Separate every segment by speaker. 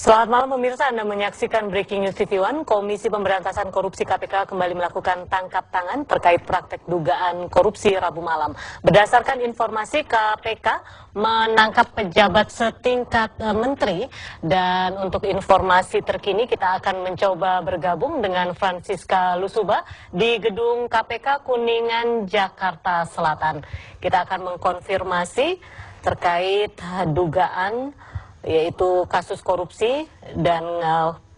Speaker 1: Selamat malam pemirsa, Anda menyaksikan Breaking News TV One. Komisi Pemberantasan Korupsi KPK kembali melakukan tangkap tangan terkait praktek dugaan korupsi Rabu malam. Berdasarkan informasi, KPK menangkap pejabat setingkat menteri. Dan untuk informasi terkini kita akan mencoba bergabung dengan Francisca Lusuba di gedung KPK Kuningan, Jakarta Selatan. Kita akan mengkonfirmasi terkait dugaan yaitu kasus korupsi dan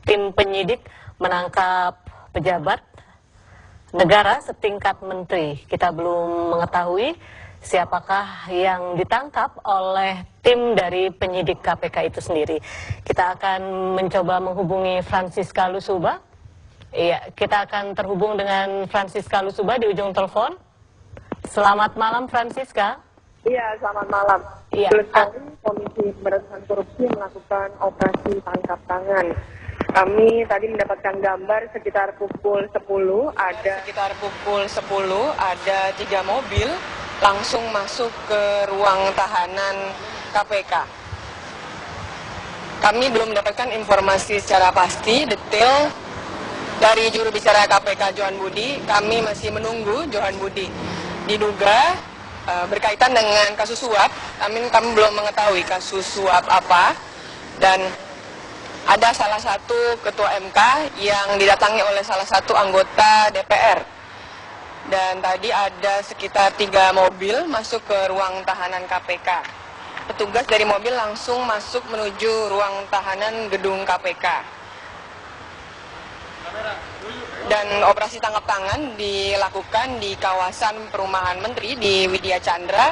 Speaker 1: tim penyidik menangkap pejabat negara setingkat menteri. Kita belum mengetahui siapakah yang ditangkap oleh tim dari penyidik KPK itu sendiri. Kita akan mencoba menghubungi Francisca Lusuba. Iya, kita akan terhubung dengan Francisca Lusuba di ujung telepon. Selamat malam Francisca.
Speaker 2: Iya, selamat malam.
Speaker 1: Iya.
Speaker 2: Komisi Pemberantasan Korupsi melakukan operasi tangkap tangan. Kami tadi mendapatkan gambar sekitar pukul 10 ada 3 mobil langsung masuk ke ruang tahanan KPK. Kami belum mendapatkan informasi secara pasti detail dari juru bicara KPK Johan Budi. Kami masih menunggu Johan Budi. Diduga berkaitan dengan kasus suap, kami belum mengetahui kasus suap apa, dan ada salah satu ketua MK yang didatangi oleh salah satu anggota DPR. Dan tadi ada sekitar 3 mobil masuk ke ruang tahanan KPK. Petugas dari mobil langsung masuk menuju ruang tahanan gedung KPK. Dan operasi tangkap tangan dilakukan di kawasan perumahan menteri di Widya Chandra.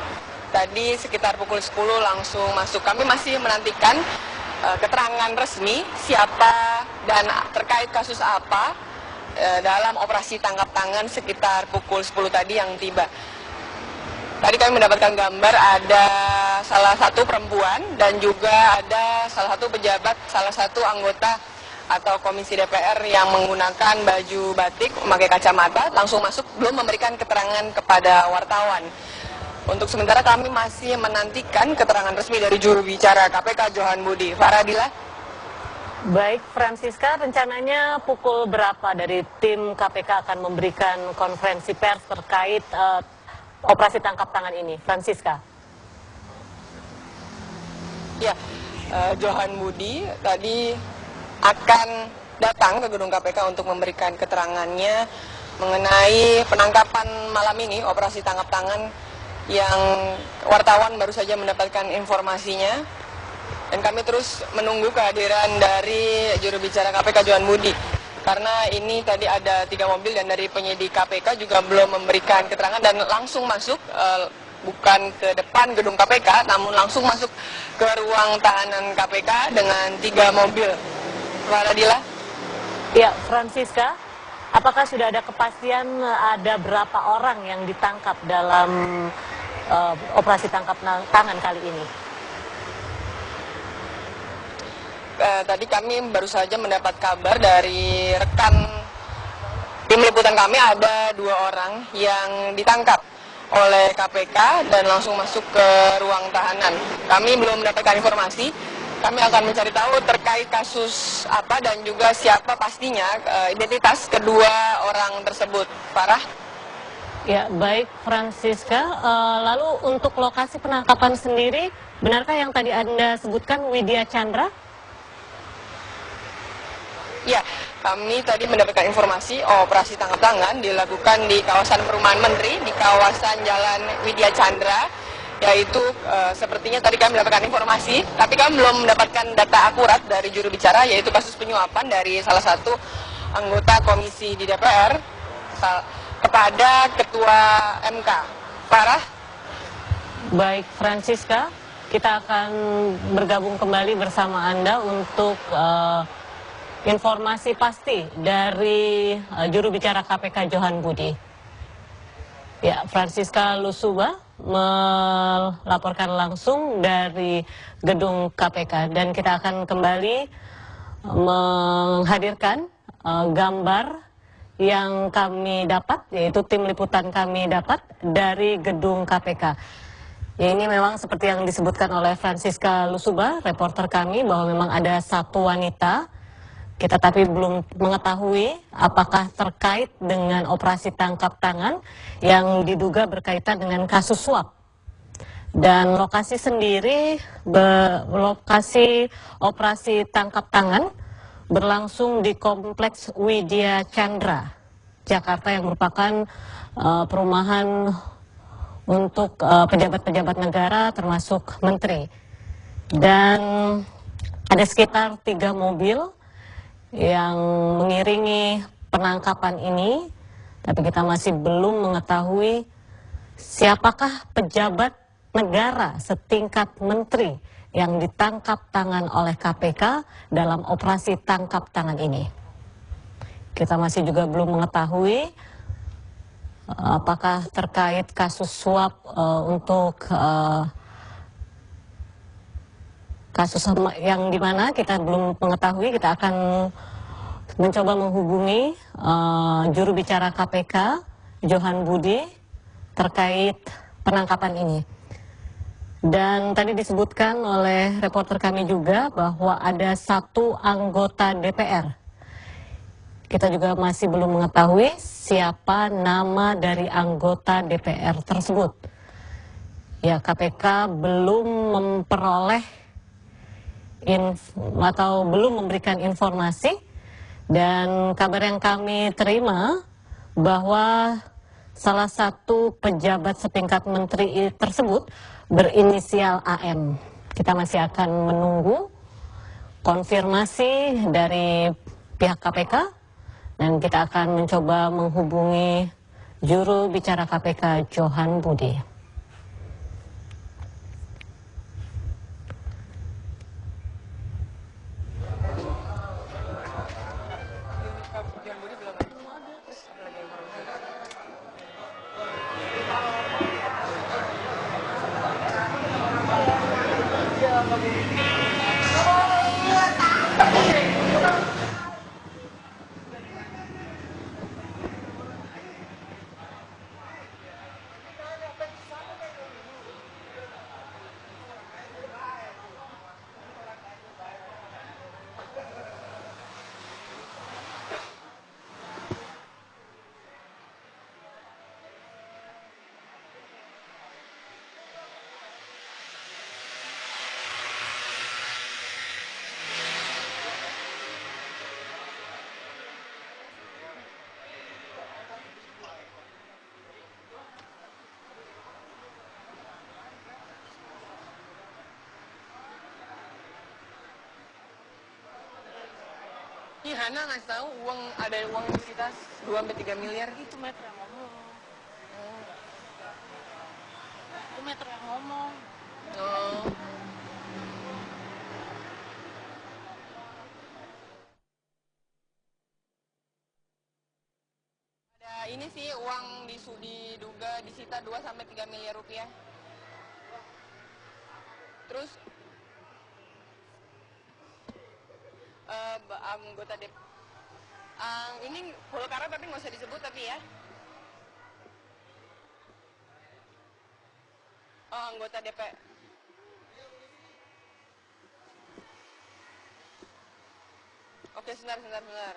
Speaker 2: Tadi sekitar pukul 10 langsung masuk. Kami masih menantikan keterangan resmi siapa dan terkait kasus apa dalam operasi tangkap tangan sekitar pukul 10 tadi yang tiba. Tadi kami mendapatkan gambar ada salah satu perempuan dan juga ada salah satu pejabat, salah satu anggota atau komisi DPR yang menggunakan baju batik, memakai kacamata, langsung masuk, belum memberikan keterangan kepada wartawan. Untuk sementara kami masih menantikan keterangan resmi dari juru bicara KPK Johan Budi. Faradila.
Speaker 1: Baik, Francisca, rencananya pukul berapa dari tim KPK akan memberikan konferensi pers terkait operasi tangkap tangan ini, Francisca?
Speaker 2: Ya, Johan Budi tadi akan datang ke gedung KPK untuk memberikan keterangannya mengenai penangkapan malam ini, operasi tangkap tangan yang wartawan baru saja mendapatkan informasinya. Dan kami terus menunggu kehadiran dari juru bicara KPK Johan Budi. Karena ini tadi ada 3 mobil dan dari penyidik KPK juga belum memberikan keterangan dan langsung masuk, bukan ke depan gedung KPK, namun langsung masuk ke ruang tahanan KPK dengan 3 mobil. Faradila.
Speaker 1: Ya, Francisca, apakah sudah ada kepastian ada berapa orang yang ditangkap dalam operasi tangkap tangan kali ini?
Speaker 2: Tadi kami baru saja mendapat kabar dari rekan tim liputan kami, ada 2 orang yang ditangkap oleh KPK dan langsung masuk ke ruang tahanan. Kami belum mendapatkan informasi. Kami akan mencari tahu terkait kasus apa dan juga siapa pastinya identitas kedua orang tersebut. Farah?
Speaker 1: Ya, baik Francisca. Lalu untuk lokasi penangkapan sendiri, benarkah yang tadi Anda sebutkan Widya Chandra?
Speaker 2: Ya, kami tadi mendapatkan informasi operasi tangkap tangan dilakukan di kawasan perumahan menteri, di kawasan Jalan Widya Chandra. Yaitu sepertinya tadi kami mendapatkan informasi, tapi kami belum mendapatkan data akurat dari juru bicara, yaitu kasus penyuapan dari salah satu anggota komisi di DPR kepada ketua MK. Farah?
Speaker 1: Baik Francisca, kita akan bergabung kembali bersama Anda untuk informasi pasti dari juru bicara KPK Johan Budi. Ya, Francisca Lusuba melaporkan langsung dari gedung KPK dan kita akan kembali menghadirkan gambar yang kami dapat, yaitu tim liputan kami dapat dari gedung KPK. Ya, ini memang seperti yang disebutkan oleh Francisca Lusuba, reporter kami, bahwa memang ada satu wanita. Kita tapi belum mengetahui apakah terkait dengan operasi tangkap tangan yang diduga berkaitan dengan kasus suap. Dan lokasi sendiri, lokasi operasi tangkap tangan berlangsung di Kompleks Widya Chandra, Jakarta, yang merupakan perumahan untuk pejabat-pejabat negara termasuk menteri. Dan ada sekitar 3 mobil yang mengiringi penangkapan ini, tapi kita masih belum mengetahui siapakah pejabat negara setingkat menteri yang ditangkap tangan oleh KPK dalam operasi tangkap tangan ini. Kita masih juga belum mengetahui apakah terkait kasus suap untuk kasus yang dimana kita belum mengetahui. Kita akan mencoba menghubungi juru bicara KPK, Johan Budi, terkait penangkapan ini. Dan tadi disebutkan oleh reporter kami juga bahwa ada 1 anggota DPR. Kita juga masih belum mengetahui siapa nama dari anggota DPR tersebut. Ya, KPK belum memperoleh atau belum memberikan informasi, dan kabar yang kami terima bahwa salah satu pejabat setingkat menteri tersebut berinisial AM. Kita masih akan menunggu konfirmasi dari pihak KPK, dan kita akan mencoba menghubungi juru bicara KPK, Johan Budi.
Speaker 2: Ih, Hana ngasih tahu ada uang disita 2-3 miliar.
Speaker 3: Itu Metro yang ngomong. Itu Metro yang ngomong.
Speaker 2: Oh. Ada ini sih uang diduga disita 2-3 miliar rupiah. Terus anggota DP. Ini Golkar tapi nggak usah disebut tapi ya. Oh, anggota DP. Oke, sebentar. Disita 2-3 miliar.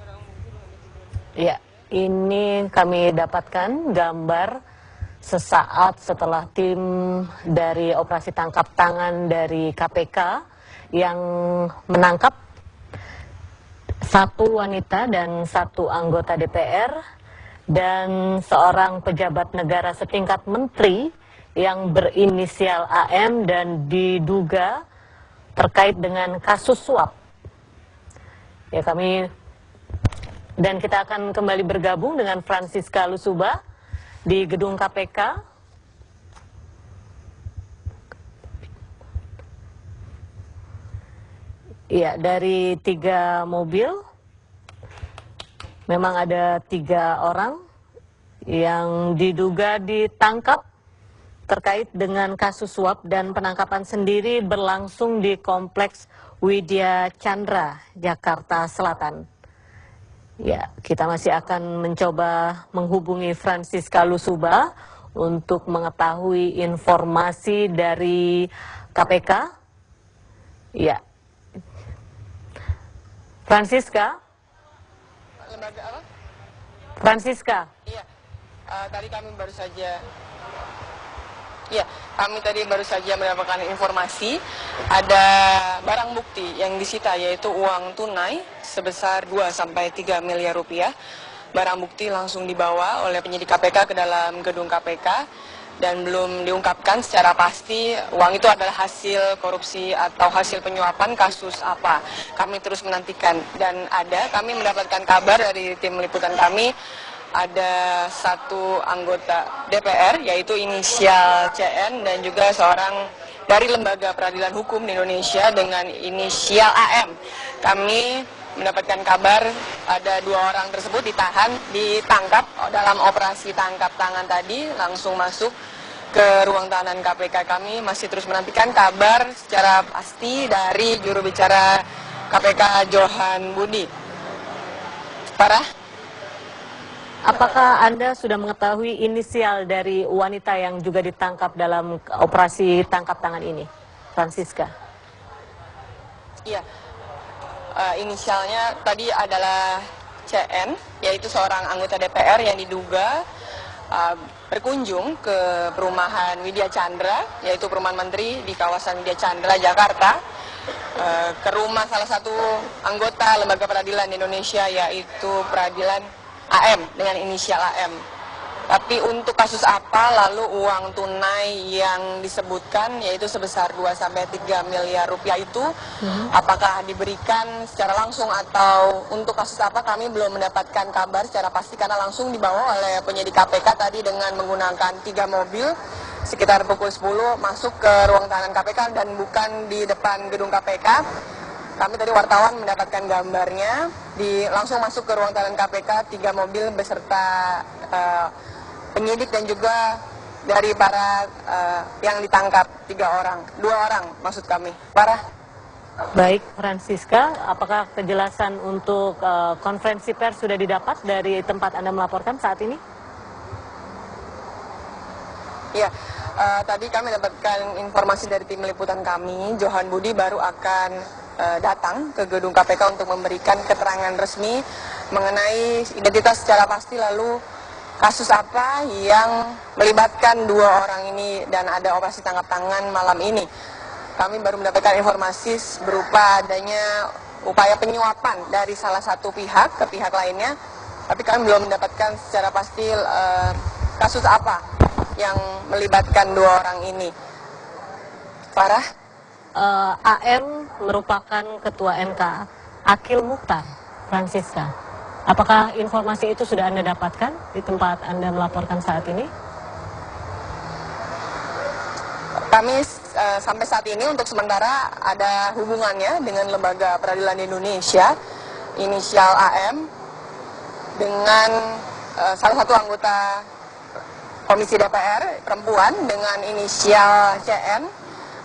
Speaker 2: Barang bukti 2-3 miliar.
Speaker 1: Ya, ini kami dapatkan gambar sesaat setelah tim dari operasi tangkap tangan dari KPK yang menangkap 1 wanita dan 1 anggota DPR dan seorang pejabat negara setingkat menteri yang berinisial AM dan diduga terkait dengan kasus suap. Ya, kita akan kembali bergabung dengan Francisca Lusuba di gedung KPK. Iya, dari 3 mobil, memang ada 3 orang yang diduga ditangkap terkait dengan kasus suap, dan penangkapan sendiri berlangsung di Kompleks Widya Chandra, Jakarta Selatan. Ya, kita masih akan mencoba menghubungi Francisca Lusuba untuk mengetahui informasi dari KPK. Ya, Francisca.
Speaker 2: Lembaga apa?
Speaker 1: Francisca.
Speaker 2: Iya, tadi kami baru saja. Ya, kami tadi baru saja mendapatkan informasi ada barang bukti yang disita, yaitu uang tunai sebesar 2-3 miliar rupiah. Barang bukti langsung dibawa oleh penyidik KPK ke dalam gedung KPK dan belum diungkapkan secara pasti uang itu adalah hasil korupsi atau hasil penyuapan kasus apa. Kami terus menantikan, dan kami mendapatkan kabar dari tim liputan kami, ada 1 anggota DPR yaitu inisial CN dan juga seorang dari Lembaga Peradilan Hukum di Indonesia dengan inisial AM. Kami mendapatkan kabar ada 2 orang tersebut ditangkap dalam operasi tangkap tangan tadi, langsung masuk ke ruang tahanan KPK. Kami masih terus menantikan kabar secara pasti dari juru bicara KPK Johan Budi. Parah?
Speaker 1: Apakah Anda sudah mengetahui inisial dari wanita yang juga ditangkap dalam operasi tangkap tangan ini, Francisca?
Speaker 2: Iya, inisialnya tadi adalah CN, yaitu seorang anggota DPR yang diduga berkunjung ke perumahan Widya Chandra, yaitu perumahan menteri di kawasan Widya Chandra, Jakarta, ke rumah salah satu anggota Lembaga Peradilan Indonesia, yaitu Peradilan AM dengan inisial AM. Tapi untuk kasus apa, lalu uang tunai yang disebutkan yaitu sebesar 2-3 miliar rupiah itu, apakah diberikan secara langsung atau untuk kasus apa, kami belum mendapatkan kabar secara pasti karena langsung dibawa oleh penyidik KPK tadi dengan menggunakan 3 mobil sekitar pukul 10 masuk ke ruang tahanan KPK dan bukan di depan gedung KPK. Kami tadi wartawan mendapatkan gambarnya, langsung masuk ke ruang tahanan KPK 3 mobil beserta penyidik dan juga dari para yang ditangkap 2 orang maksud kami. Parah.
Speaker 1: Baik, Francisca, apakah kejelasan untuk konferensi pers sudah didapat dari tempat Anda melaporkan saat ini?
Speaker 2: Ya, tadi kami dapatkan informasi dari tim liputan kami, Johan Budi baru akan datang ke gedung KPK untuk memberikan keterangan resmi mengenai identitas secara pasti, lalu kasus apa yang melibatkan 2 orang ini dan ada operasi tangkap tangan malam ini. Kami baru mendapatkan informasi berupa adanya upaya penyuapan dari salah satu pihak ke pihak lainnya, tapi kami belum mendapatkan secara pasti kasus apa yang melibatkan 2 orang ini. Parah?
Speaker 1: AM merupakan ketua MK, Akil Mukhtar, Francisca. Apakah informasi itu sudah Anda dapatkan di tempat Anda melaporkan saat ini?
Speaker 2: Kami sampai saat ini untuk sementara ada hubungannya dengan Lembaga Peradilan Indonesia, inisial AM, dengan salah satu anggota Komisi DPR perempuan dengan inisial CN.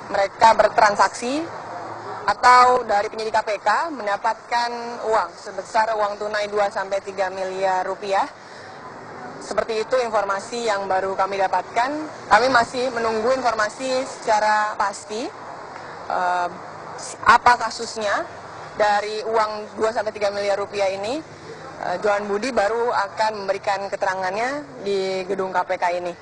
Speaker 2: Mereka bertransaksi atau dari penyidik KPK mendapatkan uang sebesar uang tunai 2-3 miliar rupiah. Seperti itu informasi yang baru kami dapatkan. Kami masih menunggu informasi secara pasti apa kasusnya dari uang 2-3 miliar rupiah ini. Johan Budi baru akan memberikan keterangannya di gedung KPK ini.